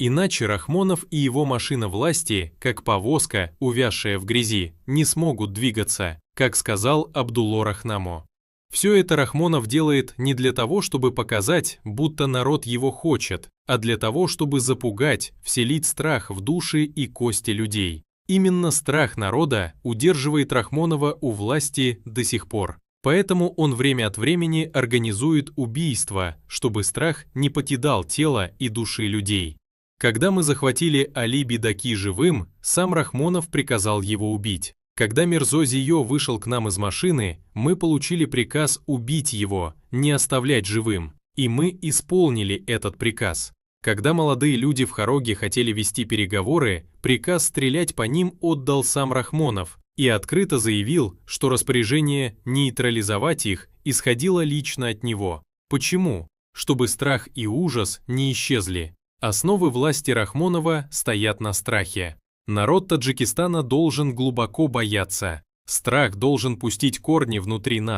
Иначе Рахмонов и его машина власти, как повозка, увязшая в грязи, не смогут двигаться, как сказал Абдулло Рахнамо. Все это Рахмонов делает не для того, чтобы показать, будто народ его хочет, а для того, чтобы запугать, вселить страх в души и кости людей. Именно страх народа удерживает Рахмонова у власти до сих пор. Поэтому он время от времени организует убийства, чтобы страх не покидал тело и души людей. Когда мы захватили Али Бидаки живым, сам Рахмонов приказал его убить. Когда Мирзо Зиё вышел к нам из машины, мы получили приказ убить его, не оставлять живым, и мы исполнили этот приказ. Когда молодые люди в Хароге хотели вести переговоры, приказ стрелять по ним отдал сам Рахмонов и открыто заявил, что распоряжение нейтрализовать их исходило лично от него. Почему? Чтобы страх и ужас не исчезли. Основы власти Рахмонова стоят на страхе. Народ Таджикистана должен глубоко бояться. Страх должен пустить корни внутри нас.